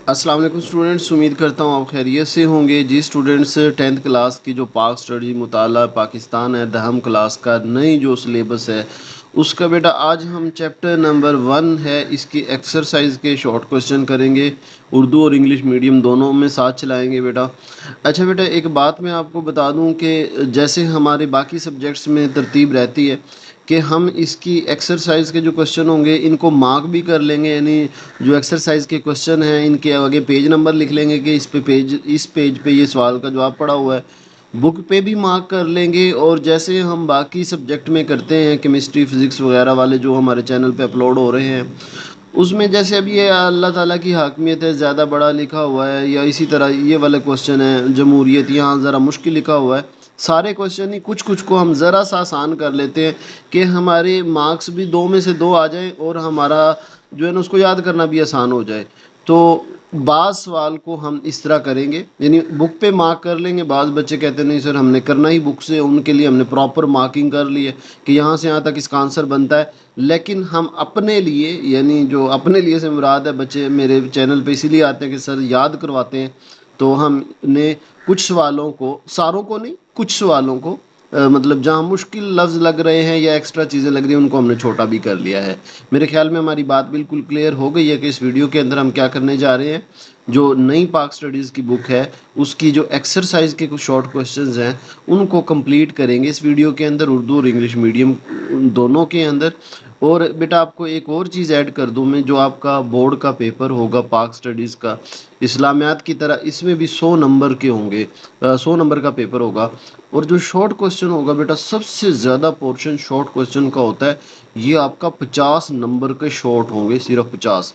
السلام علیکم اسٹوڈنٹس، امید کرتا ہوں آپ خیریت سے ہوں گے جی اسٹوڈنٹس۔ 10th کلاس کی جو پاک اسٹڈی مطالعہ پاکستان ہے، 10th کلاس کا نئی جو سلیبس ہے اس کا بیٹا آج ہم چیپٹر نمبر 1 ہے، اس کی ایکسرسائز کے شارٹ کوسچن کریں گے، اردو اور انگلش میڈیم دونوں میں ساتھ چلائیں گے بیٹا۔ اچھا بیٹا، ایک بات میں آپ کو بتا دوں کہ جیسے ہمارے باقی سبجیکٹس میں ترتیب رہتی ہے کہ ہم اس کی ایکسرسائز کے جو کوسچن ہوں گے ان کو مارک بھی کر لیں گے، یعنی جو ایکسرسائز کے کوسچن ہیں ان کے آگے پیج نمبر لکھ لیں گے کہ اس پیج پہ یہ سوال کا جواب پڑا ہوا ہے، بک پہ بھی مارک کر لیں گے۔ اور جیسے ہم باقی سبجیکٹ میں کرتے ہیں، کیمسٹری فزکس وغیرہ والے جو ہمارے چینل پہ اپلوڈ ہو رہے ہیں، اس میں جیسے ابھی یہ اللہ تعالیٰ کی حاکمیت ہے زیادہ بڑا لکھا ہوا ہے، یا اسی طرح یہ والے کوسچن ہے جمہوریت، یہاں ذرا مشکل لکھا ہوا ہے۔ سارے کوسچن ہی کچھ کچھ کو ہم ذرا سا آسان کر لیتے ہیں کہ ہمارے مارکس بھی 2 میں سے 2 آ جائیں اور ہمارا جو ہے نا اس کو یاد کرنا بھی آسان ہو جائے۔ تو بعض سوال کو ہم اس طرح کریں گے، یعنی بک پہ مارک کر لیں گے۔ بعض بچے کہتے ہیں نہیں سر ہم نے کرنا ہی بک سے، ان کے لیے ہم نے پراپر مارکنگ کر لی ہے کہ یہاں سے یہاں تک اس کا آنسر بنتا ہے۔ لیکن ہم اپنے لیے، یعنی جو اپنے لیے سے مراد ہے، بچے میرے چینل پہ اسی لیے آتے ہیں کہ سر یاد کرواتے ہیں، تو ہم نے کچھ سوالوں کو، ساروں کو نہیں کچھ سوالوں کو مطلب جہاں مشکل لفظ لگ رہے ہیں یا ایکسٹرا چیزیں لگ رہی ہیں ان کو ہم نے چھوٹا بھی کر لیا ہے۔ میرے خیال میں ہماری بات بالکل کلیئر ہو گئی ہے کہ اس ویڈیو کے اندر ہم کیا کرنے جا رہے ہیں۔ جو نئی پاک اسٹڈیز کی بک ہے اس کی جو ایکسرسائز کے کچھ شارٹ کوسچنز ہیں ان کو کمپلیٹ کریں گے اس ویڈیو کے اندر، اردو اور انگلش میڈیم دونوں کے اندر۔ اور بیٹا آپ کو ایک اور چیز ایڈ کر دوں میں، جو آپ کا بورڈ کا پیپر ہوگا پاک اسٹڈیز کا اسلامیات کی طرح، اس میں بھی 100 نمبر کے ہوں گے، 100 نمبر کا پیپر ہوگا۔ اور جو شارٹ کوسچن ہوگا بیٹا، سب سے زیادہ پورشن شارٹ کوسچن کا ہوتا ہے، یہ آپ کا 50 نمبر کے شارٹ ہوں گے، صرف 50،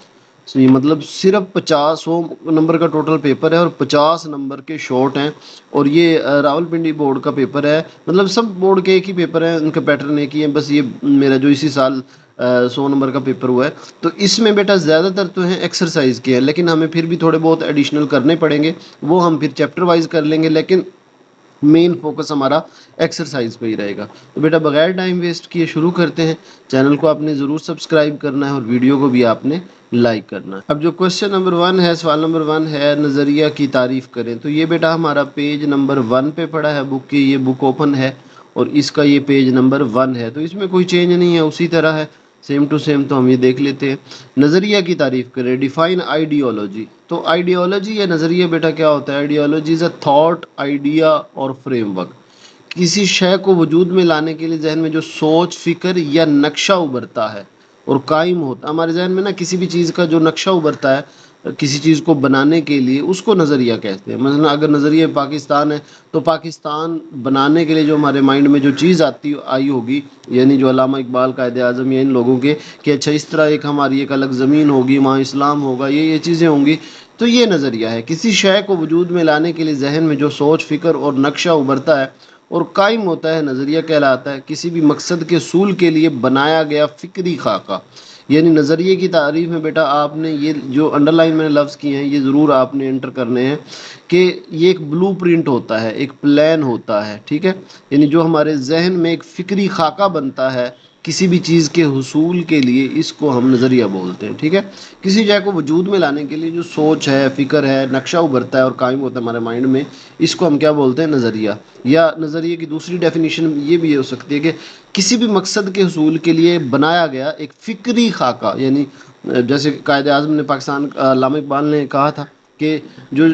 مطلب صرف 50، 100 نمبر کا ٹوٹل پیپر ہے اور 50 نمبر کے شارٹ ہیں۔ اور یہ راول پنڈی بورڈ کا پیپر ہے، مطلب سب بورڈ کے ایک ہی پیپر ہیں، ان کا پیٹرن ایک ہی ہے، بس یہ میرا جو اسی سال 100 نمبر کا پیپر ہوا ہے۔ تو اس میں بیٹا زیادہ تر تو ہیں ایکسرسائز کے ہیں، لیکن ہمیں پھر بھی تھوڑے بہت ایڈیشنل کرنے پڑیں گے، وہ ہم پھر چیپٹر وائز کر لیں گے، لیکن مین فوکس ہمارا ایکسرسائز پہ ہی رہے گا۔ تو بیٹا بغیر ٹائم ویسٹ کیے شروع کرتے ہیں۔ چینل کو آپ نے ضرور سبسکرائب کرنا ہے اور ویڈیو کو بھی آپ نے لائک کرنا ہے۔ اب جو کوسچن نمبر 1 ہے، سوال نمبر 1 ہے نظریہ کی تعریف کریں، تو یہ بیٹا ہمارا پیج نمبر 1 پہ پڑا ہے بک کی، یہ بک اوپن ہے اور اس کا یہ پیج نمبر 1 ہے، تو اس میں کوئی چینج نہیں ہے، اسی طرح ہے سیم ٹو سیم۔ تو ہم یہ دیکھ لیتے ہیں، نظریہ کی تعریف کریں، ڈیفائن آئیڈیالوجی۔ تو آئیڈیالوجی یا نظریہ بیٹا کیا ہوتا ہے؟ Ideology is a thought, idea اور فریم ورک، کسی شے کو وجود میں لانے کے لیے ذہن میں جو سوچ، فکر یا نقشہ ابھرتا ہے اور قائم ہوتا ہے ہمارے ذہن میں نا، کسی بھی چیز کا جو نقشہ ابھرتا ہے کسی چیز کو بنانے کے لیے، اس کو نظریہ کہتے ہیں۔ مثلا اگر نظریہ پاکستان ہے تو پاکستان بنانے کے لیے جو ہمارے مائنڈ میں جو چیز آئی ہوگی، یعنی جو علامہ اقبال قائد اعظم یا ان لوگوں کے، کہ اچھا اس طرح ایک ہماری ایک الگ زمین ہوگی، وہاں اسلام ہوگا، یہ چیزیں ہوں گی، تو یہ نظریہ ہے۔ کسی شے کو وجود میں لانے کے لیے ذہن میں جو سوچ، فکر اور نقشہ ابھرتا ہے اور قائم ہوتا ہے، نظریہ کہلاتا ہے۔ کسی بھی مقصد کے حصول کے لیے بنایا گیا فکری خاکہ، یعنی نظریے کی تعریف میں بیٹا آپ نے یہ جو انڈر لائن میں نے لفظ کیے ہیں یہ ضرور آپ نے انٹر کرنے ہیں، کہ یہ ایک بلو پرنٹ ہوتا ہے، ایک پلان ہوتا ہے، ٹھیک ہے، یعنی جو ہمارے ذہن میں ایک فکری خاکہ بنتا ہے کسی بھی چیز کے حصول کے لیے، اس کو ہم نظریہ بولتے ہیں، ٹھیک ہے۔ کسی جگہ کو وجود میں لانے کے لیے جو سوچ ہے، فکر ہے، نقشہ ابھرتا ہے اور قائم ہوتا ہے ہمارے مائنڈ میں، اس کو ہم کیا بولتے ہیں؟ نظریہ۔ یا نظریے کی دوسری ڈیفینیشن یہ بھی ہو سکتی ہے کہ کسی بھی مقصد کے حصول کے لیے بنایا گیا ایک فکری خاکہ، یعنی جیسے قائد اعظم نے پاکستان، علامہ اقبال نے کہا تھا کہ جو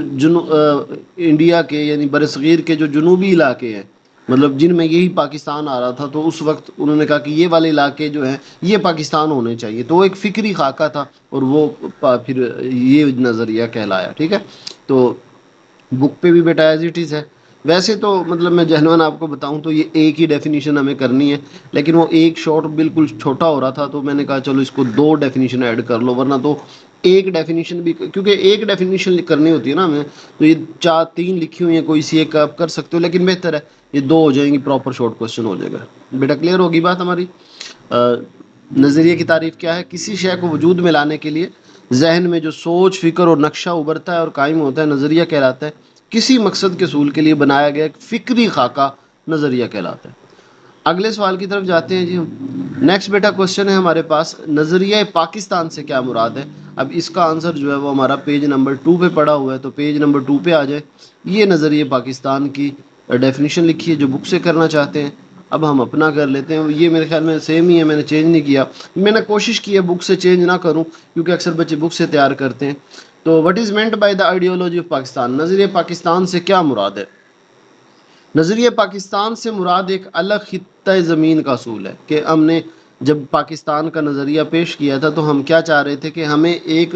انڈیا کے یعنی برصغیر کے جو جنوبی علاقے ہیں، مطلب جن میں یہی پاکستان آ رہا تھا، تو اس وقت انہوں نے کہا کہ یہ والے علاقے جو ہیں یہ پاکستان ہونے چاہیے، تو وہ ایک فکری خاکہ تھا اور وہ پھر یہ نظریہ کہلایا، ٹھیک ہے۔ تو بک پہ بھی بیٹا ایز اٹ از ہے۔ ویسے تو مطلب میں جہنون آپ کو بتاؤں تو یہ ایک ہی ڈیفینیشن ہمیں کرنی ہے، لیکن وہ ایک شارٹ بالکل چھوٹا ہو رہا تھا، تو میں نے کہا چلو اس کو 2 ڈیفینیشن ایڈ کر لو، ورنہ تو ایک ڈیفینیشن بھی، کیونکہ ایک ڈیفینیشن کرنی ہوتی ہے نا ہمیں، تو یہ 3 لکھی ہوئی ہیں، کوئی سی ایک آپ کر سکتے ہو، لیکن بہتر ہے یہ 2 ہو جائیں گی، پراپر شارٹ کوسچن ہو جائے گا۔ بیٹا کلیئر ہوگی بات ہماری؟ نظریے کی تعریف کیا ہے؟ کسی شے کو وجود میں لانے کے لیے ذہن میں جو سوچ، فکر اور نقشہ ابھرتا ہے اور قائم ہوتا ہے، نظریہ کہلاتا ہے۔ کسی مقصد کے حصول کے لیے بنایا گیا ایک فکری خاکہ نظریہ کہلاتا ہے۔ اگلے سوال کی طرف جاتے ہیں جی ہم. نیکسٹ بیٹا کوشچن ہے ہمارے پاس، نظریہ پاکستان سے کیا مراد ہے؟ اب اس کا آنسر جو ہے وہ ہمارا پیج نمبر 2 پہ پڑا ہوا ہے، تو پیج نمبر 2 پہ آ جائے. یہ نظریہ پاکستان کی ڈیفینیشن لکھی ہے جو بک سے کرنا چاہتے ہیں. اب ہم اپنا کر لیتے ہیں، یہ میرے خیال میں سیم ہی ہے، میں نے چینج نہیں کیا. میں نے کوشش کی ہے بک سے چینج نہ کروں، کیونکہ اکثر بچے بک سے تیار کرتے ہیں. تو what is meant by the ideology of Pakistan, نظریہ پاکستان سے کیا مراد ہے؟ نظریہ پاکستان سے مراد ایک الگ خطۂ زمین کا اصول ہے، کہ ہم نے جب پاکستان کا نظریہ پیش کیا تھا تو ہم کیا چاہ رہے تھے کہ ہمیں ایک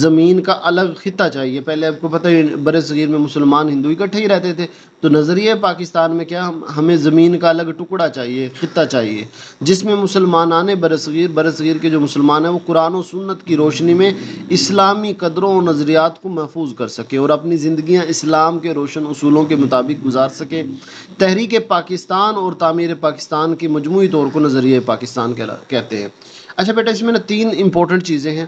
زمین کا الگ خطہ چاہیے. پہلے آپ کو پتہ ہے بر صغیر میں مسلمان ہندو اکٹھے ہی رہتے تھے، تو نظریہ پاکستان میں کیا ہمیں زمین کا الگ ٹکڑا چاہیے، خطہ چاہیے، جس میں مسلمانان برصغیر کے جو مسلمان ہیں وہ قرآن و سنت کی روشنی میں اسلامی قدروں و نظریات کو محفوظ کر سکے اور اپنی زندگیاں اسلام کے روشن اصولوں کے مطابق گزار سکے. تحریک پاکستان اور تعمیر پاکستان کی مجموعی طور کو نظریہ پاکستان کہتے ہیں. اچھا بیٹا، اس میں نا 3 امپورٹنٹ چیزیں ہیں.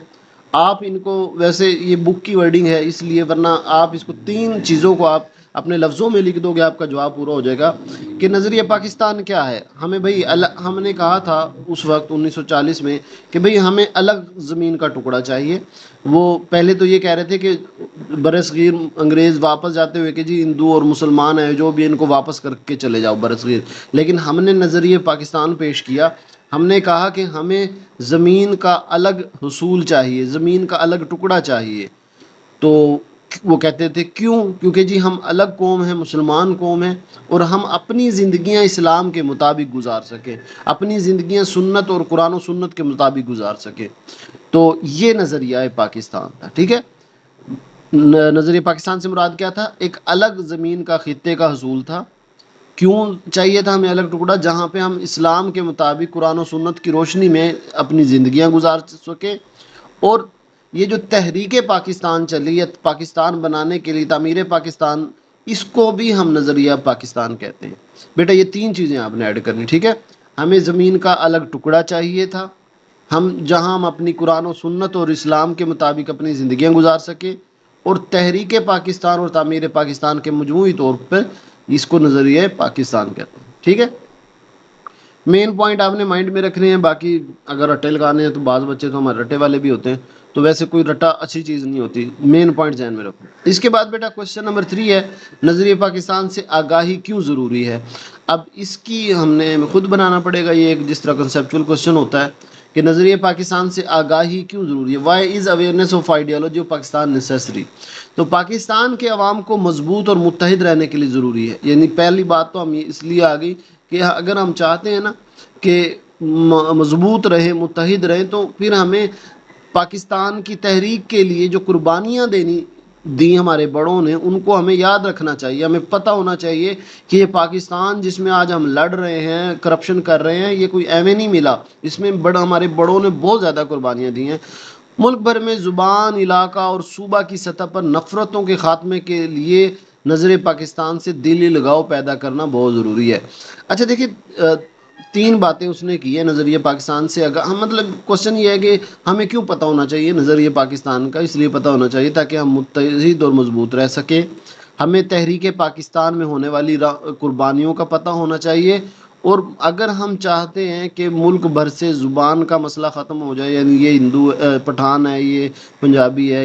آپ ان کو، ویسے یہ بک کی ورڈنگ ہے اس لیے، ورنہ آپ اس کو 3 چیزوں کو آپ اپنے لفظوں میں لکھ دو گے، آپ کا جواب پورا ہو جائے گا. کہ نظریہ پاکستان کیا ہے؟ ہمیں بھائی ہم نے کہا تھا اس وقت 1940 میں کہ بھئی ہمیں الگ زمین کا ٹکڑا چاہیے. وہ پہلے تو یہ کہہ رہے تھے کہ برصغیر انگریز واپس جاتے ہوئے کہ جی ہندو اور مسلمان ہیں جو بھی، ان کو واپس کر کے چلے جاؤ برصغیر. لیکن ہم نے نظریہ پاکستان پیش کیا. ہم نے کہا کہ ہمیں زمین کا الگ حصول چاہیے، زمین کا الگ ٹکڑا چاہیے. تو وہ کہتے تھے کیوں؟ کیونکہ جی ہم الگ قوم ہیں، مسلمان قوم ہیں، اور ہم اپنی زندگیاں اسلام کے مطابق گزار سکیں، اپنی زندگیاں سنت اور قرآن و سنت کے مطابق گزار سکیں. تو یہ نظریہ ہے پاکستان کا، ٹھیک ہے. نظریہ پاکستان سے مراد کیا تھا؟ ایک الگ زمین کا خطے کا حصول تھا. کیوں چاہیے تھا ہمیں الگ ٹکڑا؟ جہاں پہ ہم اسلام کے مطابق قرآن و سنت کی روشنی میں اپنی زندگیاں گزار سکیں. اور یہ جو تحریک پاکستان چلی ہے پاکستان بنانے کے لیے، تعمیر پاکستان، اس کو بھی ہم نظریہ پاکستان کہتے ہیں. بیٹا یہ 3 چیزیں آپ نے ایڈ کرنی، ٹھیک ہے. ہمیں زمین کا الگ ٹکڑا چاہیے تھا، جہاں ہم اپنی قرآن و سنت اور اسلام کے مطابق اپنی زندگیاں گزار سکیں. اور تحریک پاکستان اور تعمیر پاکستان کے مجموعی طور پر اس کو نظریہ پاکستان کہتے ہیں، ٹھیک ہے. مین پوائنٹ آپ نے مائنڈ میں رکھنے ہیں. باقی اگر رٹے لگانے ہیں تو بعض بچے تو ہمارے رٹے والے بھی ہوتے ہیں، تو ویسے کوئی رٹا اچھی چیز نہیں ہوتی. مین پوائنٹ ذہن میں رکھو. اس کے بعد بیٹا کوشچن نمبر 3 ہے، نظریہ پاکستان سے آگاہی کیوں ضروری ہے؟ اب اس کی ہم نے خود بنانا پڑے گا. یہ ایک جس طرح کنسیپچول کوشچن ہوتا ہے کہ نظریہ پاکستان سے آگاہی کیوں ضروری ہے. Why is awareness of ideology of Pakistan necessary? تو پاکستان کے عوام کو مضبوط اور متحد رہنے کے لیے ضروری ہے. یعنی پہلی بات تو ہم اس لیے آ گئی کہ اگر ہم چاہتے ہیں نا کہ مضبوط رہیں، متحد رہیں، تو پھر ہمیں پاکستان کی تحریک کے لیے جو قربانیاں دی ہمارے بڑوں نے، ان کو ہمیں یاد رکھنا چاہیے. ہمیں پتہ ہونا چاہیے کہ یہ پاکستان جس میں آج ہم لڑ رہے ہیں، کرپشن کر رہے ہیں، یہ کوئی ایویں نہیں ملا. اس میں ہمارے بڑوں نے بہت زیادہ قربانیاں دی ہیں. ملک بھر میں زبان، علاقہ اور صوبہ کی سطح پر نفرتوں کے خاتمے کے لیے نظر پاکستان سے دلی لگاؤ پیدا کرنا بہت ضروری ہے. اچھا دیکھیے، 3 باتیں اس نے کی ہے نظریہ پاکستان سے. مطلب کوشچن یہ ہے کہ ہمیں کیوں پتہ ہونا چاہیے نظریہ پاکستان کا؟ اس لیے پتہ ہونا چاہیے تاکہ ہم متحد اور مضبوط رہ سکیں. ہمیں تحریک پاکستان میں ہونے والی قربانیوں کا پتہ ہونا چاہیے. اور اگر ہم چاہتے ہیں کہ ملک بھر سے زبان کا مسئلہ ختم ہو جائے، یعنی یہ ہندو پٹھان ہے، یہ پنجابی ہے،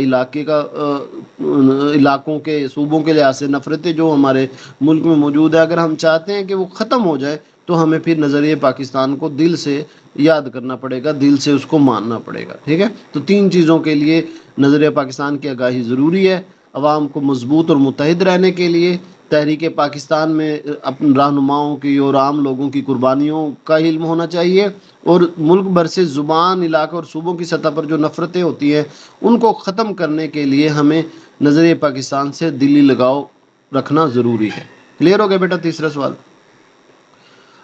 علاقوں کے صوبوں کے لحاظ سے نفرتیں جو ہمارے ملک میں موجود ہے، اگر ہم چاہتے ہیں کہ وہ ختم ہو جائے، تو ہمیں پھر نظریہ پاکستان کو دل سے یاد کرنا پڑے گا، دل سے اس کو ماننا پڑے گا، ٹھیک ہے. تو 3 چیزوں کے لیے نظریہ پاکستان کی آگاہی ضروری ہے. عوام کو مضبوط اور متحد رہنے کے لیے، تحریک پاکستان میں اپنے رہنماؤں کی اور عام لوگوں کی قربانیوں کا علم ہونا چاہیے. اور ملک بھر سے زبان، علاقہ اور صوبوں کی سطح پر جو نفرتیں ہوتی ہیں ان کو ختم کرنے کے لیے ہمیں نظریہ پاکستان سے دلی لگاؤ رکھنا ضروری ہے. کلیئر ہو گیا بیٹا تیسرا سوال؟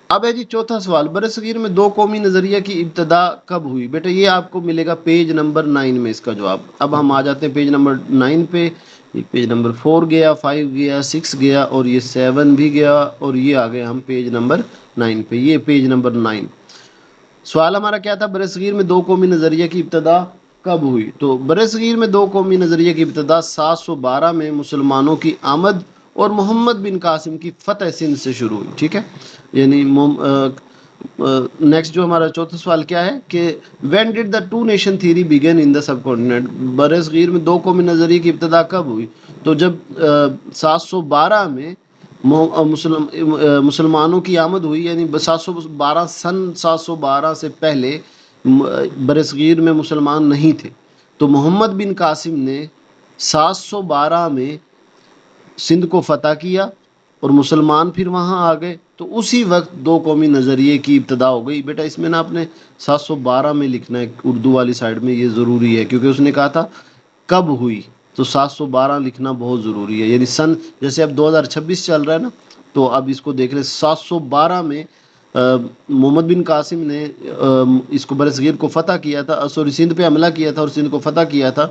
اب ہے جی چوتھا سوال، برصغیر میں 2 قومی نظریہ کی ابتدا کب ہوئی؟ بیٹا یہ آپ کو ملے گا پیج نمبر 9 میں اس کا جواب. اب ہم آ جاتے ہیں پیج نمبر 9 پہ. یہ پیج نمبر 4 گیا، 5 گیا، 6 گیا، اور یہ 7 بھی گیا، اور یہ آ گئے ہم پیج نمبر 9 پہ. یہ پیج نمبر 9. سوال ہمارا کیا تھا؟ برصغیر میں 2 قومی نظریہ کی ابتدا کب ہوئی؟ تو برصغیر میں 2 قومی نظریہ کی ابتدا 712 میں مسلمانوں کی آمد اور محمد بن قاسم کی فتح سندھ سے شروع ہوئی، ٹھیک ہے. یعنی نیکسٹ جو ہمارا چوتھا سوال کیا ہے کہ when did the two nation theory begin in the sub continent, بر صغیر میں دو قومی نظریے کی ابتدا کب ہوئی؟ تو جب 712 میں مسلمانوں کی آمد ہوئی، یعنی 712 712 سے پہلے بر صغیر میں مسلمان نہیں تھے، تو محمد بن قاسم نے 712 میں سندھ کو فتح کیا اور مسلمان پھر وہاں آ گئے، تو اسی وقت دو قومی نظریے کی ابتدا ہو گئی۔ بیٹا اس میں نا آپ نے 712 میں لکھنا ہے، اردو والی سائڈ میں، یہ ضروری ہے کیونکہ اس نے کہا تھا کب ہوئی، تو 712 لکھنا بہت ضروری ہے، یعنی سن جیسے اب 2026 چل رہا ہے نا، تو اب اس کو دیکھ لیں 712 میں محمد بن قاسم نے اس کو برصغیر کو فتح کیا تھا، سوری سندھ پہ حملہ کیا تھا اور سندھ کو فتح کیا تھا،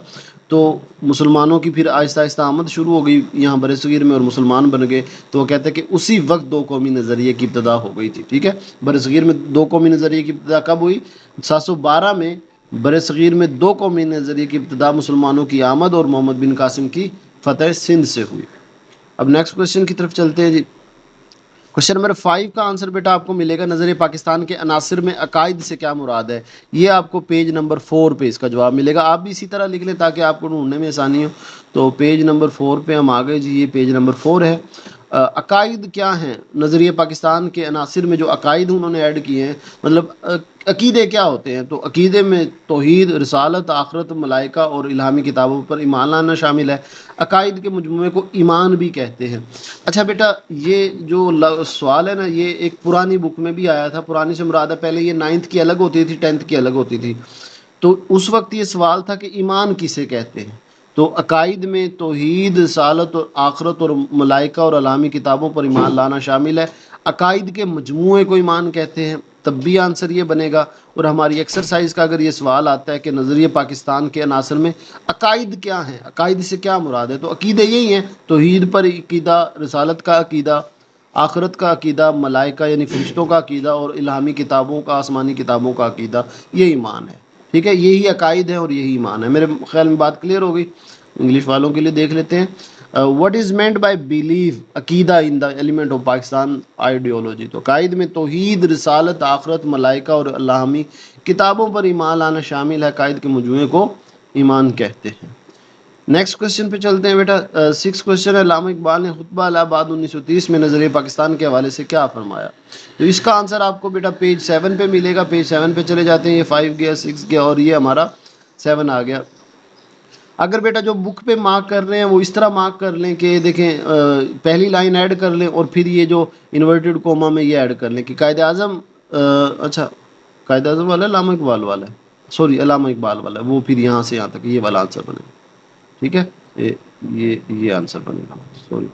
تو مسلمانوں کی پھر آہستہ آہستہ آمد شروع ہو گئی یہاں برصغیر میں اور مسلمان بن گئے، تو وہ کہتے ہیں کہ اسی وقت دو قومی نظریے کی ابتدا ہو گئی تھی، ٹھیک ہے۔ برصغیر میں دو قومی نظریے کی ابتدا کب ہوئی؟ 712 میں برصغیر میں دو قومی نظریے کی ابتدا مسلمانوں کی آمد اور محمد بن قاسم کی فتح سندھ سے ہوئی۔ اب نیکسٹ کوشچن کی طرف چلتے ہیں جی۔ کوشچن نمبر 5 کا آنسر بیٹا آپ کو ملے گا، نظریہ پاکستان کے عناصر میں عقائد سے کیا مراد ہے؟ یہ آپ کو پیج نمبر 4 پہ اس کا جواب ملے گا، آپ بھی اسی طرح لکھ لیں تاکہ آپ کو ڈھونڈنے میں آسانی ہو۔ تو پیج نمبر 4 پہ ہم آ گئے جی، یہ پیج نمبر 4 ہے۔ عقائد کیا ہیں؟ نظریہ پاکستان کے عناصر میں جو عقائد انہوں نے ایڈ کیے ہیں، مطلب عقیدے کیا ہوتے ہیں، تو عقیدے میں توحید، رسالت، آخرت، ملائکہ اور الہامی کتابوں پر ایمان لانا شامل ہے۔ عقائد کے مجموعے کو ایمان بھی کہتے ہیں۔ اچھا بیٹا یہ جو سوال ہے نا، یہ ایک پرانی بک میں بھی آیا تھا، پرانی سے مراد ہے پہلے یہ 9th کی الگ ہوتی تھی، 10th کی الگ ہوتی تھی، تو اس وقت یہ سوال تھا کہ ایمان کسے کہتے ہیں، تو عقائد میں توحید، رسالت اور آخرت اور ملائکہ اور الہامی کتابوں پر ایمان لانا شامل ہے۔ عقائد کے مجموعے کو ایمان کہتے ہیں، تب بھی آنسر یہ بنے گا۔ اور ہماری ایکسرسائز کا اگر یہ سوال آتا ہے کہ نظریہ پاکستان کے عناصر میں عقائد کیا ہیں، عقائد سے کیا مراد ہے، تو عقیدے یہی ہیں، توحید پر عقیدہ، رسالت کا عقیدہ، آخرت کا عقیدہ، ملائکہ یعنی فرشتوں کا عقیدہ اور الہامی کتابوں کا، آسمانی کتابوں کا عقیدہ، یہ ایمان ہے، ٹھیک ہے، یہی عقائد ہیں اور یہی ایمان ہے۔ میرے خیال میں بات کلیئر ہو گئی۔ انگلش والوں کے لیے دیکھ لیتے ہیں، what is meant by belief, عقیدہ in the element of Pakistan ideology, تو عقائد میں توحید، رسالت، آخرت، ملائکہ اور الہامی کتابوں پر ایمان لانا شامل ہے، عقائد کے مجموعے کو ایمان کہتے ہیں۔ نیکسٹ کوشچن پہ چلتے ہیں بیٹا۔ 6 کوشچن ہے، علامہ اقبال نے خطبہ الہ آباد 1930 میں نظریہ پاکستان کے حوالے سے کیا فرمایا؟ تو اس کا آنسر آپ کو بیٹا پیج 7 پہ ملے گا، پیج 7 پہ چلے جاتے ہیں، یہ 5 گیا، 6 گیا اور یہ ہمارا 7 آ گیا۔ اگر بیٹا جو بک پہ مارک کر رہے ہیں وہ اس طرح مارک کر لیں کہ دیکھیں پہلی لائن ایڈ کر لیں اور پھر یہ جو انورٹڈ کوما میں یہ ایڈ کر لیں کہ قائد اعظم، اچھا قائد اعظم والا ہے، علامہ اقبال والا ہے، سوری علامہ اقبال والا ہے، وہ پھر یہاں سے یہاں تک یہ والا آنسر بنے گا، ٹھیک ہے، یہ آنسر بنے گا، سوری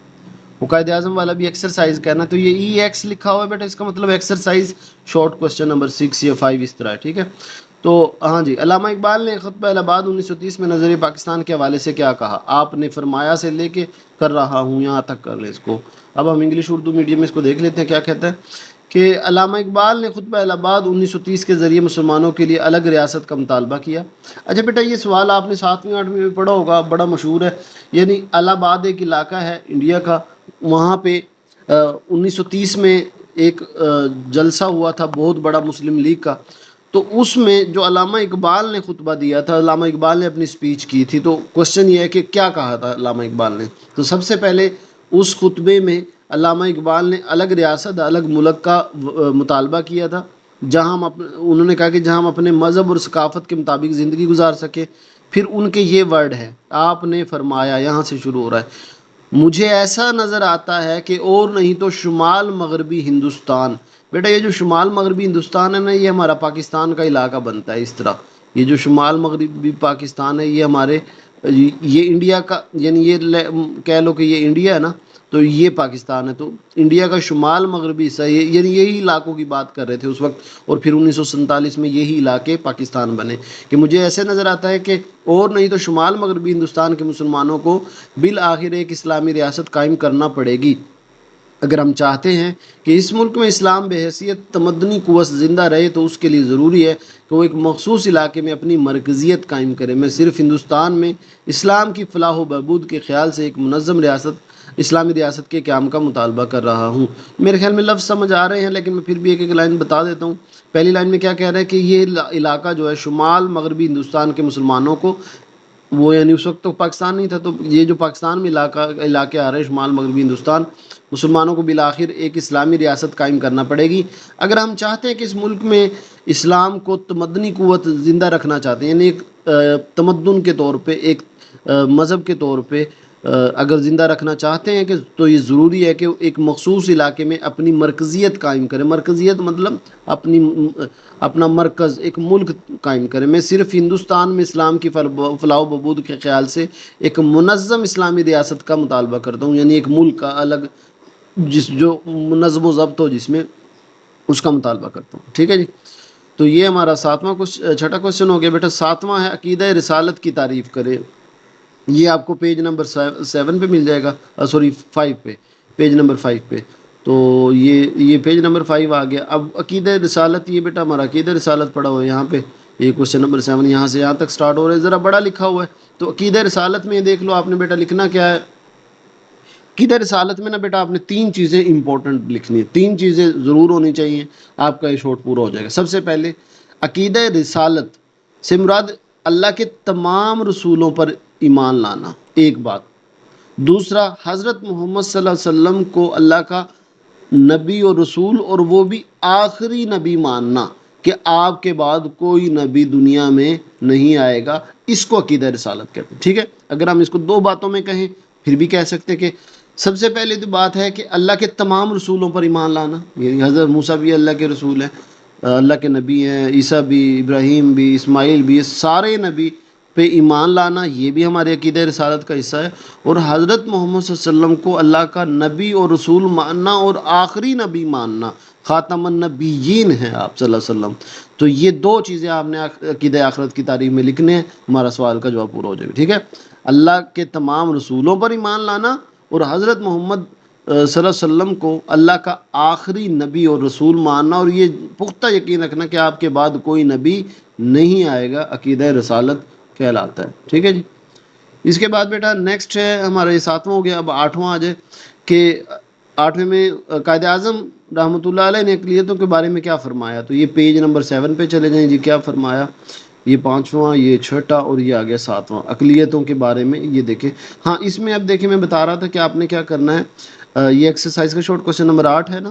وہ قائد اعظم والا بھی ایکسرسائز کرنا، تو یہ ای ایکس لکھا ہوا ہے بیٹا، اس کا مطلب ایکسرسائز شارٹ کوشچن نمبر 6 یا 5 اس طرح ہے، ٹھیک ہے۔ تو ہاں جی، علامہ اقبال نے خطبہ الہ آباد 1930 میں نظریہ پاکستان کے حوالے سے کیا کہا؟ آپ نے فرمایا سے لے کے کر رہا ہوں یہاں تک کر لیں اس کو۔ اب ہم انگلش اردو میڈیم میں اس کو دیکھ لیتے ہیں کیا کہتا ہے کہ علامہ اقبال نے خطبہ الہ آباد 1930 کے ذریعے مسلمانوں کے لیے الگ ریاست کا مطالبہ کیا۔ اچھا بیٹا یہ سوال آپ نے 7ویں 8ویں میں پڑھا ہوگا، بڑا مشہور ہے، یعنی الہ آباد ایک علاقہ ہے انڈیا کا، وہاں پہ 1930 میں ایک جلسہ ہوا تھا بہت بڑا مسلم لیگ کا، تو اس میں جو علامہ اقبال نے خطبہ دیا تھا، علامہ اقبال نے اپنی سپیچ کی تھی، تو کوشچن یہ ہے کہ کیا کہا تھا علامہ اقبال نے؟ تو سب سے پہلے اس خطبے میں علامہ اقبال نے الگ ریاست، الگ ملک کا مطالبہ کیا تھا، جہاں ہم انہوں نے کہا کہ جہاں ہم اپنے مذہب اور ثقافت کے مطابق زندگی گزار سکیں۔ پھر ان کے یہ ورڈ ہے، آپ نے فرمایا، یہاں سے شروع ہو رہا ہے، مجھے ایسا نظر آتا ہے کہ اور نہیں تو شمال مغربی ہندوستان، بیٹا یہ جو شمال مغربی ہندوستان ہے نا، یہ ہمارا پاکستان کا علاقہ بنتا ہے اس طرح، یہ جو شمال مغربی پاکستان ہے یہ ہمارے، یہ انڈیا کا، یعنی یہ کہہ لو کہ یہ انڈیا ہے نا، تو یہ پاکستان ہے، تو انڈیا کا شمال مغربی حصہ، یعنی یہی علاقوں کی بات کر رہے تھے اس وقت، اور پھر 1947 میں یہی علاقے پاکستان بنے، کہ مجھے ایسے نظر آتا ہے کہ اور نہیں تو شمال مغربی ہندوستان کے مسلمانوں کو بالآخر ایک اسلامی ریاست قائم کرنا پڑے گی، اگر ہم چاہتے ہیں کہ اس ملک میں اسلام بحیثیت تمدنی قوت زندہ رہے، تو اس کے لیے ضروری ہے کہ وہ ایک مخصوص علاقے میں اپنی مرکزیت قائم کرے۔ میں صرف ہندوستان میں اسلام کی فلاح و بہبود کے خیال سے ایک منظم ریاست اسلامی ریاست کے قیام کا مطالبہ کر رہا ہوں۔ میرے خیال میں لفظ سمجھ آ رہے ہیں، لیکن میں پھر بھی ایک ایک لائن بتا دیتا ہوں۔ پہلی لائن میں کیا کہہ رہا ہے کہ یہ علاقہ جو ہے شمال مغربی ہندوستان کے مسلمانوں کو، وہ یعنی اس وقت تو پاکستان نہیں تھا، تو یہ جو پاکستان میں علاقے آ رہے ہیں شمال مغربی ہندوستان، مسلمانوں کو بالآخر ایک اسلامی ریاست قائم کرنا پڑے گی۔ اگر ہم چاہتے ہیں کہ اس ملک میں اسلام کو تمدنی قوت زندہ رکھنا چاہتے ہیں، یعنی ایک تمدن کے طور پہ، ایک مذہب کے طور پہ اگر زندہ رکھنا چاہتے ہیں تو یہ ضروری ہے کہ ایک مخصوص علاقے میں اپنی مرکزیت قائم کرے۔ مرکزیت مطلب اپنا مرکز، ایک ملک قائم کرے۔ میں صرف ہندوستان میں اسلام کی فلاح و بہبود کے خیال سے ایک منظم اسلامی ریاست کا مطالبہ کرتا ہوں، یعنی ایک ملک کا الگ جو منظم و ضبط ہو، جس میں اس کا مطالبہ کرتا ہوں۔ ٹھیک ہے جی، تو یہ ہمارا چھٹا کوشچن ہو گیا بیٹا۔ ساتواں ہے عقیدہ رسالت کی تعریف کرے۔ یہ آپ کو پیج نمبر 7 پہ مل جائے گا، سوری 5 پہ، پیج نمبر 5 پہ۔ تو یہ پیج نمبر 5 آ گیا۔ اب عقیدہ رسالت، یہ بیٹا ہمارا عقیدہ رسالت پڑا ہوا ہے یہاں پہ، یہ کوشچن نمبر 7 یہاں سے یہاں تک سٹارٹ ہو رہا ہے، ذرا بڑا لکھا ہوا ہے۔ تو عقیدہ رسالت میں دیکھ لو آپ نے بیٹا لکھنا کیا ہے۔ عقیدہ رسالت میں نا بیٹا آپ نے 3 چیزیں امپورٹنٹ لکھنی ہے، 3 چیزیں ضرور ہونی چاہیے، آپ کا یہ شارٹ پورا ہو جائے گا۔ سب سے پہلے عقیدہ رسالت سے مراد اللہ کے تمام رسولوں پر ایمان لانا، ایک بات۔ دوسرا، حضرت محمد صلی اللہ علیہ وسلم کو اللہ کا نبی اور رسول، اور وہ بھی آخری نبی ماننا، کہ آپ کے بعد کوئی نبی دنیا میں نہیں آئے گا، اس کو عقیدہ رسالت کہتے ہیں۔ ٹھیک ہے، اگر ہم اس کو 2 باتوں میں کہیں پھر بھی کہہ سکتے ہیں کہ سب سے پہلے تو بات ہے کہ اللہ کے تمام رسولوں پر ایمان لانا، یعنی حضرت موسیٰ بھی اللہ کے رسول ہیں، اللہ کے نبی ہیں، عیسیٰ بھی، ابراہیم بھی، اسماعیل بھی، سارے نبی پہ ایمان لانا، یہ بھی ہمارے عقیدہ رسالت کا حصہ ہے۔ اور حضرت محمد صلی اللہ علیہ وسلم کو اللہ کا نبی اور رسول ماننا، اور آخری نبی ماننا، خاتم النبیین ہیں آپ صلی اللہ علیہ وسلم۔ تو یہ 2 چیزیں آپ نے عقیدہ آخرت کی تعریف میں لکھنے ہیں، ہمارا سوال کا جواب پورا ہو جائے گا۔ ٹھیک ہے، اللہ کے تمام رسولوں پر ایمان لانا، اور حضرت محمد صلی اللہ علیہ وسلم کو اللہ کا آخری نبی اور رسول ماننا، اور یہ پختہ یقین رکھنا کہ آپ کے بعد کوئی نبی نہیں آئے گا، عقیدہ رسالت کہلاتا ہے۔ ٹھیک ہے جی، اس کے بعد بیٹا نیکسٹ ہے ہمارا، یہ 7واں ہو گیا۔ اب 8واں آ جائے کہ 8ویں میں قائد اعظم رحمۃ اللہ علیہ نے اقلیتوں کے بارے میں کیا فرمایا۔ تو یہ پیج نمبر 7 پہ چلے جائیں جی، کیا فرمایا۔ یہ 5واں، یہ 6ٹا، اور یہ آ گیا 7واں، اقلیتوں کے بارے میں۔ یہ دیکھیں، ہاں اس میں اب دیکھیں میں بتا رہا تھا کہ آپ نے کیا کرنا ہے۔ یہ ایکسرسائز کا شارٹ کوشچن نمبر 8 ہے نا،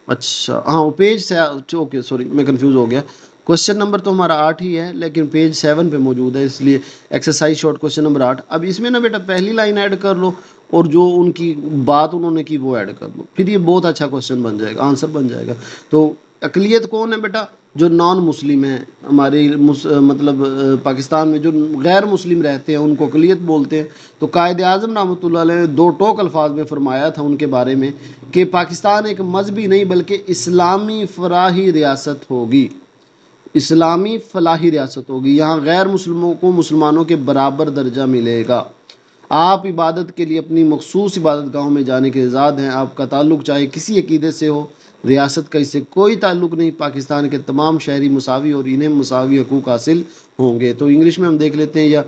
اچھا ہاں وہ پیج سے، اوکے سوری میں کنفیوز ہو گیا، کوشچن نمبر تو ہمارا 8 ہی ہے، لیکن پیج 7 پہ موجود ہے، اس لیے ایکسرسائز شارٹ کوشچن نمبر 8۔ اب اس میں نا بیٹا پہلی لائن ایڈ کر لو، اور جو ان کی بات انہوں نے کی وہ ایڈ کر لو، پھر یہ بہت اچھا کوشچن بن جائے گا، آنسر بن جائے گا۔ تو اقلیت کون ہے بیٹا؟ جو نان مسلم ہیں، ہمارے مطلب پاکستان میں جو غیر مسلم رہتے ہیں ان کو اقلیت بولتے ہیں۔ تو قائد اعظم رحمۃ اللہ علیہ نے 2 ٹوک الفاظ میں فرمایا تھا ان کے بارے میں کہ پاکستان ایک مذہبی نہیں بلکہ اسلامی فلاحی ریاست ہوگی، اسلامی فلاحی ریاست ہوگی، یہاں غیر مسلموں کو مسلمانوں کے برابر درجہ ملے گا، آپ عبادت کے لیے اپنی مخصوص عبادت گاہوں میں جانے کے آزاد ہیں، آپ کا تعلق چاہے کسی عقیدے سے ہو، ریاست کا اس سے کوئی تعلق نہیں، پاکستان کے تمام شہری مساوی اور انہیں مساوی حقوق حاصل ہوں گے۔ تو انگلش میں ہم دیکھ لیتے ہیں، یا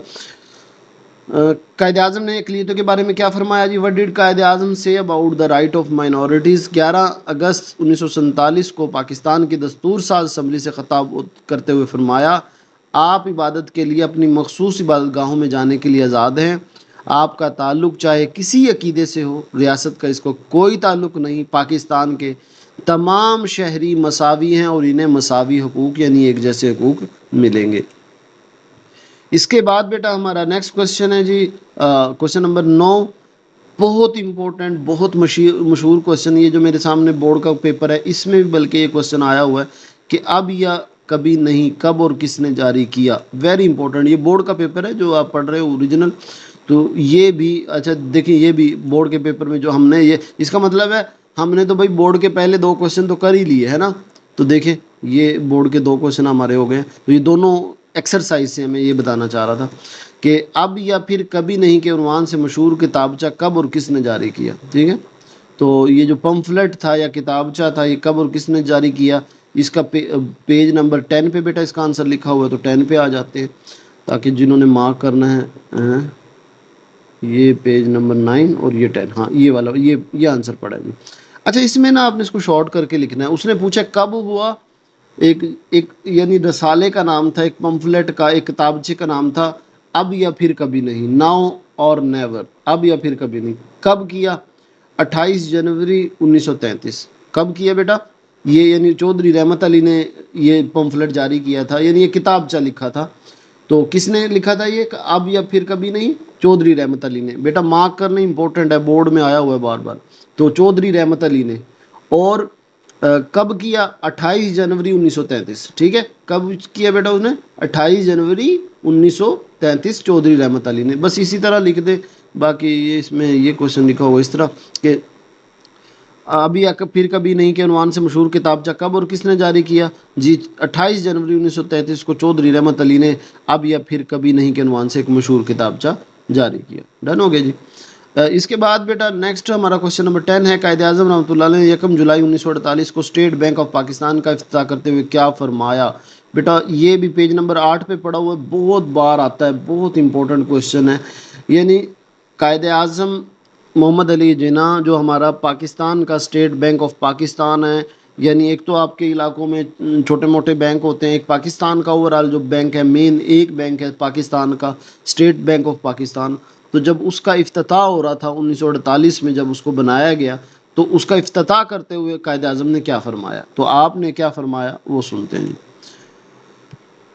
قائد اعظم نے اقلیتوں کے بارے میں کیا فرمایا جی۔ وٹ ڈیڈ قائد اعظم سے about the right of minorities. 11 اگست 1947 کو پاکستان کی دستور ساز اسمبلی سے خطاب کرتے ہوئے فرمایا، آپ عبادت کے لیے اپنی مخصوص عبادت گاہوں میں جانے کے لیے آزاد ہیں، آپ کا تعلق چاہے کسی عقیدے سے ہو، ریاست کا اس کو کوئی تعلق نہیں، پاکستان کے تمام شہری مساوی ہیں اور انہیں مساوی حقوق یعنی ایک جیسے حقوق ملیں گے۔ اس کے بعد بیٹا ہمارا نیکسٹ کوشچن ہے جی، کوشچن نمبر 9، بہت امپورٹنٹ، بہت مشہور کوشچن، یہ جو میرے سامنے بورڈ کا پیپر ہے اس میں بھی بلکہ یہ کوشچن آیا ہوا ہے کہ اب یا کبھی نہیں، کب اور کس نے جاری کیا۔ ویری امپورٹنٹ، یہ بورڈ کا پیپر ہے جو آپ پڑھ رہے ہو اوریجنل، تو یہ بھی اچھا دیکھیں، یہ بھی بورڈ کے پیپر میں جو ہم نے یہ، اس کا مطلب ہے ہم نے تو بھائی بورڈ کے پہلے 2 کوشچن تو کر ہی لیے ہے نا، تو دیکھیں یہ بورڈ کے 2 کوشچن ہمارے ہو گئے، تو یہ دونوں ایکسرسائز سے میں یہ بتانا چاہ رہا تھا کہ اب یا پھر کبھی نہیں کے عنوان سے مشہور کتابچہ کب اور کس نے جاری کیا۔ ٹھیک ہے، تو یہ جو پمفلٹ تھا یا کتابچہ تھا یہ کب اور کس نے جاری کیا، اس کا پیج نمبر 10 پہ بیٹا اس کا آنسر لکھا ہوا ہے، تو 10 پہ آ جاتے ہیں تاکہ جنہوں نے مارک کرنا ہے۔ یہ پیج نمبر 9 اور یہ 10، ہاں یہ والا یہ آنسر پڑا ہے جی۔ اچھا اس میں نا آپ نے اس کو شارٹ کر کے لکھنا ہے۔ اس نے پوچھا کب ہوا، ایک ایک یعنی رسالے کا نام تھا، ایک پمفلٹ کا، ایک کتابچے کا نام تھا، اب یا پھر کبھی نہیں، ناؤ اور نیور، اب یا پھر کبھی نہیں۔ کب کیا؟ 28 جنوری 1933۔ کب کیا بیٹا؟ یہ یعنی چودھری رحمت علی نے یہ پمفلٹ جاری کیا تھا، یعنی یہ کتابچہ لکھا تھا۔ تو کس نے لکھا تھا یہ اب یا پھر کبھی نہیں؟ چودھری رحمت علی نے۔ بیٹا مارک کرنا امپورٹنٹ ہے، بورڈ میں آیا ہوا ہے بار بار۔ تو چودھری رحمت علی نے۔ اور کب کیا؟ 28 جنوری 1933، ٹھیک ہے۔ کب کیا بیٹا اس نے؟ 28 جنوری 1933 چودھری رحمت علی نے۔ بس اسی طرح لکھ دے، باقی یہ اس میں یہ کوشچن لکھا ہوا اس طرح کہ ابھی یا پھر کبھی نہیں کے عنوان سے مشہور کتابچہ کب اور کس نے جاری کیا؟ جی 28 جنوری 1933 کو چودھری رحمت علی نے اب یا پھر کبھی نہیں کے عنوان سے ایک مشہور کتابچہ جاری کیا۔ ڈن ہو گیا جی۔ اس کے بعد بیٹا نیکسٹ ہمارا کوشچن نمبر 10 ہے، قائد اعظم رحمۃ اللہ علیہ نے 1 جولائی 1948 کو اسٹیٹ بینک آف پاکستان کا افتتاح کرتے ہوئے کیا فرمایا؟ بیٹا یہ بھی پیج نمبر 8 پہ پڑا ہوا ہے، بہت بار آتا ہے، بہت امپورٹنٹ کوشچن ہے۔ یعنی قائد اعظم محمد علی جناح جو ہمارا پاکستان کا اسٹیٹ بینک آف پاکستان ہے، یعنی ایک تو آپ کے علاقوں میں چھوٹے موٹے بینک ہوتے ہیں، ایک پاکستان کا اوورال جو بینک ہے، مین ایک بینک ہے پاکستان کا، اسٹیٹ بینک آف پاکستان۔ تو جب اس کا افتتاح ہو رہا تھا 1948 میں، جب اس کو بنایا گیا، تو اس کا افتتاح کرتے ہوئے قائد اعظم نے کیا فرمایا؟ تو آپ نے کیا فرمایا وہ سنتے ہیں جی۔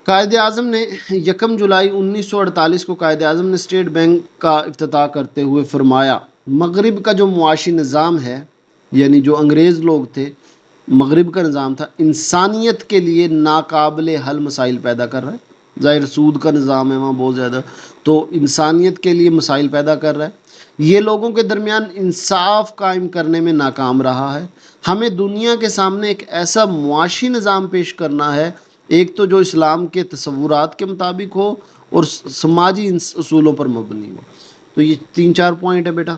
قائد اعظم نے 1 جولائی 1948 کو قائد اعظم نے اسٹیٹ بینک کا افتتاح کرتے ہوئے فرمایا، مغرب کا جو معاشی نظام ہے، یعنی جو انگریز لوگ تھے، مغرب کا نظام تھا، انسانیت کے لیے ناقابل حل مسائل پیدا کر رہا ہے۔ ظاہر سود کا نظام ہے وہاں بہت زیادہ، تو انسانیت کے لیے مسائل پیدا کر رہا ہے۔ یہ لوگوں کے درمیان انصاف قائم کرنے میں ناکام رہا ہے۔ ہمیں دنیا کے سامنے ایک ایسا معاشی نظام پیش کرنا ہے، ایک تو جو اسلام کے تصورات کے مطابق ہو اور سماجی اصولوں پر مبنی ہو۔ تو یہ 3-4 پوائنٹ ہے بیٹا۔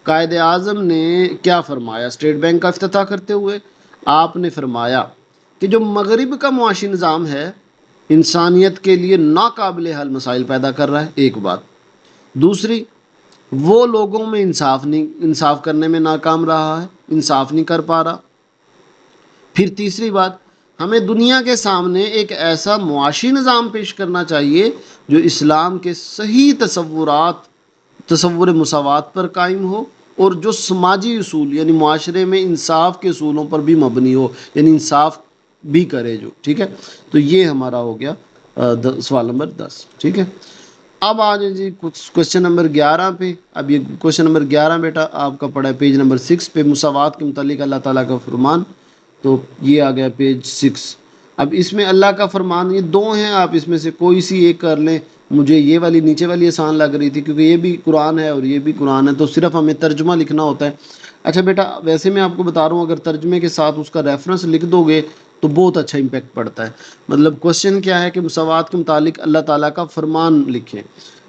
قائد اعظم نے کیا فرمایا اسٹیٹ بینک کا افتتاح کرتے ہوئے؟ آپ نے فرمایا کہ جو مغرب کا معاشی نظام ہے، انسانیت کے لیے ناقابل حل مسائل پیدا کر رہا ہے، ایک بات۔ دوسری، وہ لوگوں میں انصاف کرنے میں ناکام رہا ہے، انصاف نہیں کر پا رہا۔ پھر تیسری بات، ہمیں دنیا کے سامنے ایک ایسا معاشی نظام پیش کرنا چاہیے جو اسلام کے صحیح تصور مساوات پر قائم ہو، اور جو سماجی اصول یعنی معاشرے میں انصاف کے اصولوں پر بھی مبنی ہو، یعنی انصاف بھی کرے جو، ٹھیک ہے۔ تو یہ ہمارا ہو گیا سوال نمبر 10، ٹھیک ہے۔ اب آ جائیں جی کوشچن نمبر 11 پہ۔ اب یہ کوشچن نمبر 11 بیٹا آپ کا پڑا ہے پیج نمبر 6 پہ، مساوات کے متعلق اللہ تعالیٰ کا فرمان۔ تو یہ آ گیا پیج 6۔ اب اس میں اللہ کا فرمان یہ 2 ہیں، آپ اس میں سے کوئی سی ایک کر لیں۔ مجھے یہ والی نیچے والی آسان لگ رہی تھی کیونکہ یہ بھی قرآن ہے اور یہ بھی قرآن ہے، تو صرف ہمیں ترجمہ لکھنا ہوتا ہے۔ اچھا بیٹا ویسے میں آپ کو بتا رہا ہوں، اگر ترجمے کے ساتھ اس کا ریفرنس لکھ دو گے تو بہت اچھا امپیکٹ پڑتا ہے۔ مطلب کوشچن کیا ہے کہ مساوات کے متعلق اللہ تعالیٰ کا فرمان لکھیں۔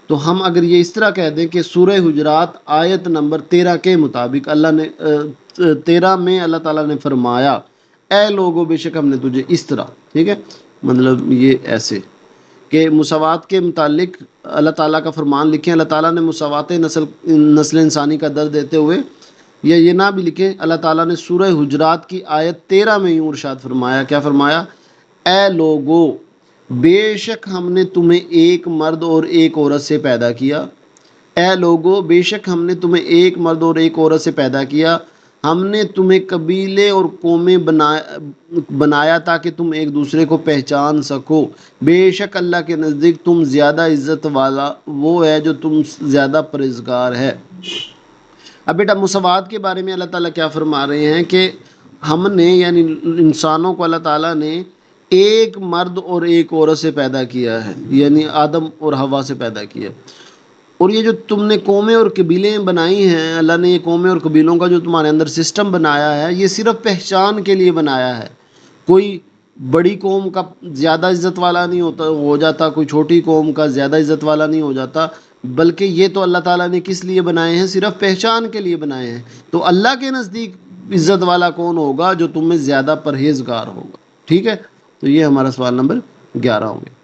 تو ہم اگر یہ اس طرح کہہ دیں کہ سورہ حجرات آیت نمبر 13 کے مطابق اللہ نے 13 میں اللہ تعالیٰ نے فرمایا، اے لوگوں بے شک ہم نے تجھے اس طرح، ٹھیک ہے، مطلب یہ ایسے کہ مساوات کے متعلق اللہ تعالیٰ کا فرمان لکھیں۔ اللہ تعالیٰ نے مساوات نسل انسانی کا درد دیتے ہوئے، یا یہ نہ بھی لکھیں، اللہ تعالیٰ نے سورہ حجرات کی آیت 13 میں یوں ارشاد فرمایا، کیا فرمایا؟ اے لوگو بے شک ہم نے تمہیں ایک مرد اور ایک عورت سے پیدا کیا۔ اے لوگو بے شک ہم نے تمہیں ایک مرد اور ایک عورت سے پیدا کیا، ہم نے تمہیں قبیلے اور قومیں بنایا تاکہ تم ایک دوسرے کو پہچان سکو۔ بے شک اللہ کے نزدیک تم زیادہ عزت والا وہ ہے جو تم زیادہ پرہیزگار ہے۔ اب بیٹا مساوات کے بارے میں اللہ تعالیٰ کیا فرما رہے ہیں کہ ہم نے یعنی انسانوں کو اللہ تعالیٰ نے ایک مرد اور ایک عورت سے پیدا کیا ہے، یعنی آدم اور حوا سے پیدا کیا۔ اور یہ جو تم نے قومیں اور قبیلیں بنائی ہیں، اللہ نے یہ قومیں اور قبیلوں کا جو تمہارے اندر سسٹم بنایا ہے، یہ صرف پہچان کے لیے بنایا ہے۔ کوئی بڑی قوم کا زیادہ عزت والا نہیں ہو جاتا، کوئی چھوٹی قوم کا زیادہ عزت والا نہیں ہو جاتا، بلکہ یہ تو اللہ تعالیٰ نے کس لیے بنائے ہیں؟ صرف پہچان کے لیے بنائے ہیں۔ تو اللہ کے نزدیک عزت والا کون ہوگا؟ جو تم میں زیادہ پرہیزگار ہوگا، ٹھیک ہے۔ تو یہ ہمارا سوال نمبر 11 ہو گیا۔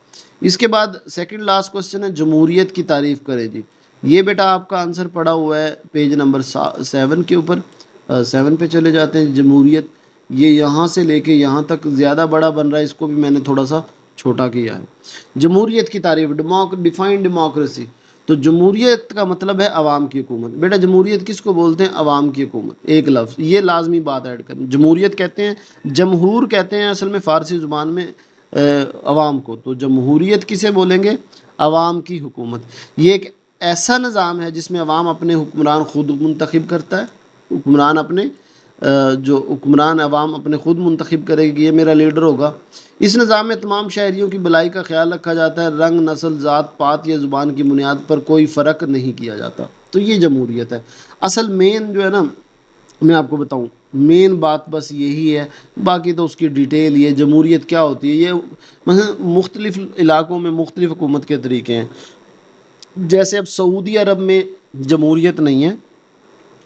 اس کے بعد سیکنڈ لاسٹ کوسچن ہے، جمہوریت کی تعریف کریں جی۔ یہ بیٹا آپ کا آنسر پڑا ہوا ہے پیج نمبر 7 کے اوپر، 7 پہ چلے جاتے ہیں۔ جمہوریت یہ یہاں سے لے کے یہاں تک زیادہ بڑا بن رہا ہے، اس کو بھی میں نے تھوڑا سا چھوٹا کیا ہے۔ جمہوریت کی تعریف، ڈیفائن ڈیموکریسی، تو جمہوریت کا مطلب ہے عوام کی حکومت۔ بیٹا جمہوریت کس کو بولتے ہیں؟ عوام کی حکومت، ایک لفظ یہ لازمی بات ایڈ کریں۔ جمہوریت کہتے ہیں، جمہور کہتے ہیں اصل میں فارسی زبان میں عوام کو، تو جمہوریت کسے بولیں گے؟ عوام کی حکومت۔ یہ ایک ایسا نظام ہے جس میں عوام اپنے حکمران خود منتخب کرتا ہے، حکمران اپنے جو حکمران عوام اپنے خود منتخب کرے گی، یہ میرا لیڈر ہوگا۔ اس نظام میں تمام شہریوں کی بھلائی کا خیال رکھا جاتا ہے، رنگ، نسل، ذات پات یا زبان کی بنیاد پر کوئی فرق نہیں کیا جاتا۔ تو یہ جمہوریت ہے۔ اصل مین جو ہے نا، میں آپ کو بتاؤں، مین بات بس یہی ہے، باقی تو اس کی ڈیٹیل یہ جمہوریت کیا ہوتی ہے، یہ مثلا مختلف علاقوں میں مختلف حکومت کے طریقے ہیں۔ جیسے اب سعودی عرب میں جمہوریت نہیں ہے،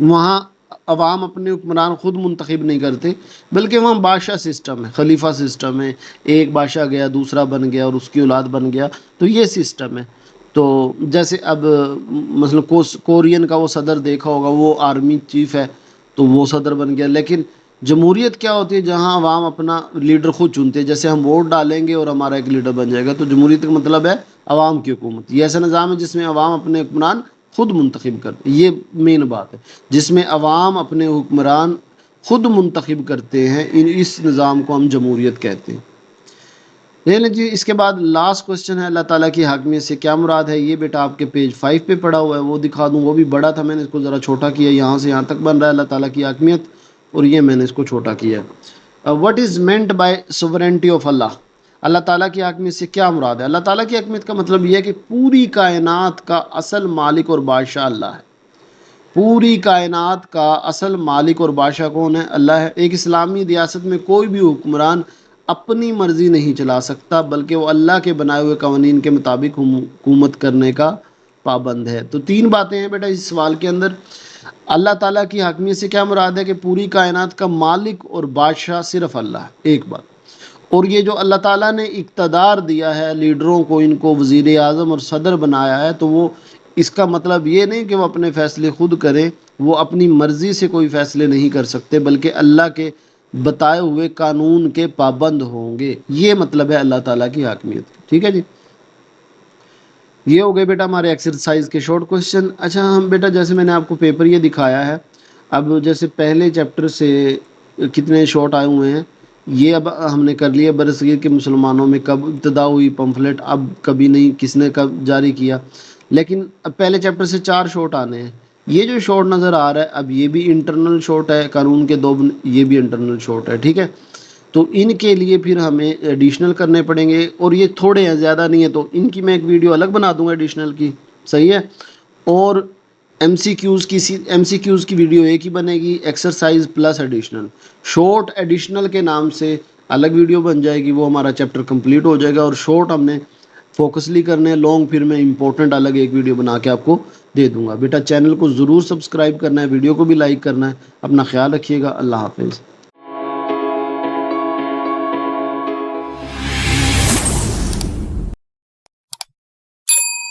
وہاں عوام اپنے حکمران خود منتخب نہیں کرتے، بلکہ وہاں بادشاہ سسٹم ہے، خلیفہ سسٹم ہے، ایک بادشاہ گیا دوسرا بن گیا اور اس کی اولاد بن گیا، تو یہ سسٹم ہے۔ تو جیسے اب مثلا کورین کا وہ صدر دیکھا ہوگا، وہ آرمی چیف ہے تو وہ صدر بن گیا۔ لیکن جمہوریت کیا ہوتی ہے؟ جہاں عوام اپنا لیڈر خود چنتے ہیں، جیسے ہم ووٹ ڈالیں گے اور ہمارا ایک لیڈر بن جائے گا، تو جمہوریت کا مطلب ہے عوام کی حکومت۔ یہ ایسا نظام ہے جس میں عوام اپنے حکمران خود منتخب کرتے ہیں، یہ مین بات ہے، جس میں عوام اپنے حکمران خود منتخب کرتے ہیں، اس نظام کو ہم جمہوریت کہتے ہیں۔ جی اس کے بعد لاسٹ کوسچن ہے، اللہ تعالیٰ کی حاکمیت سے کیا مراد ہے؟ یہ بیٹا آپ کے پیج 5 پہ پڑا ہوا ہے، وہ دکھا دوں، وہ بھی بڑا تھا، میں نے اس کو ذرا چھوٹا کیا، یہاں سے یہاں تک بن رہا ہے اللہ تعالیٰ کی حاکمیت، اور یہ میں نے اس کو چھوٹا کیا ہے۔ What is meant by sovereignty of اللہ؟ اللہ تعالیٰ کی حاکمیت سے کیا مراد ہے؟ اللہ تعالیٰ کی حاکمیت کا مطلب یہ ہے کہ پوری کائنات کا اصل مالک اور بادشاہ اللہ ہے۔ پوری کائنات کا اصل مالک اور بادشاہ کون ہے؟ اللہ ہے۔ ایک اسلامی ریاست میں کوئی بھی حکمران اپنی مرضی نہیں چلا سکتا، بلکہ وہ اللہ کے بنائے ہوئے قوانین کے مطابق حکومت کرنے کا پابند ہے۔ تو 3 باتیں ہیں بیٹا اس سوال کے اندر۔ اللہ تعالیٰ کی حاکمیت سے کیا مراد ہے؟ کہ پوری کائنات کا مالک اور بادشاہ صرف اللہ ہے، ایک بات۔ اور یہ جو اللہ تعالیٰ نے اقتدار دیا ہے لیڈروں کو، ان کو وزیر اعظم اور صدر بنایا ہے، تو وہ اس کا مطلب یہ نہیں کہ وہ اپنے فیصلے خود کریں، وہ اپنی مرضی سے کوئی فیصلے نہیں کر سکتے، بلکہ اللہ کے بتائے ہوئے قانون کے پابند ہوں گے۔ یہ مطلب ہے اللہ تعالیٰ کی حاکمیت، ٹھیک ہے جی۔ یہ ہو گئے بیٹا ہمارے ایکسرسائز کے شارٹ کوسچن۔ اچھا ہم بیٹا جیسے میں نے آپ کو پیپر یہ دکھایا ہے، اب جیسے پہلے چیپٹر سے کتنے شارٹ آئے ہوئے ہیں، یہ اب ہم نے کر لیا۔ برصغیر کے مسلمانوں میں کب ابتدا ہوئی پمفلٹ، اب کبھی نہیں، کس نے کب جاری کیا، لیکن اب پہلے چیپٹر سے 4 شارٹ آنے ہیں۔ یہ جو شارٹ نظر آ رہا ہے اب یہ بھی انٹرنل شارٹ ہے، قانون کے 2 یہ بھی انٹرنل شارٹ ہے، ٹھیک ہے۔ تو ان کے لیے پھر ہمیں ایڈیشنل کرنے پڑیں گے، اور یہ تھوڑے ہیں زیادہ نہیں ہے، تو ان کی میں ایک ویڈیو الگ بنا دوں گا ایڈیشنل کی، صحیح ہے۔ اور ایم سی کیوز کی ویڈیو ایک ہی بنے گی، exercise plus additional, short additional کے نام سے الگ ویڈیو بن جائے گی، وہ ہمارا چیپٹر کمپلیٹ ہو جائے گا۔ اور شارٹ ہم نے فوکسلی کرنے، لانگ پھر میں امپورٹنٹ الگ ایک ویڈیو بنا کے آپ کو دے دوں گا۔ بیٹا چینل کو ضرور سبسکرائب کرنا ہے، ویڈیو کو بھی لائک کرنا ہے، اپنا خیال رکھیے گا، اللہ حافظ۔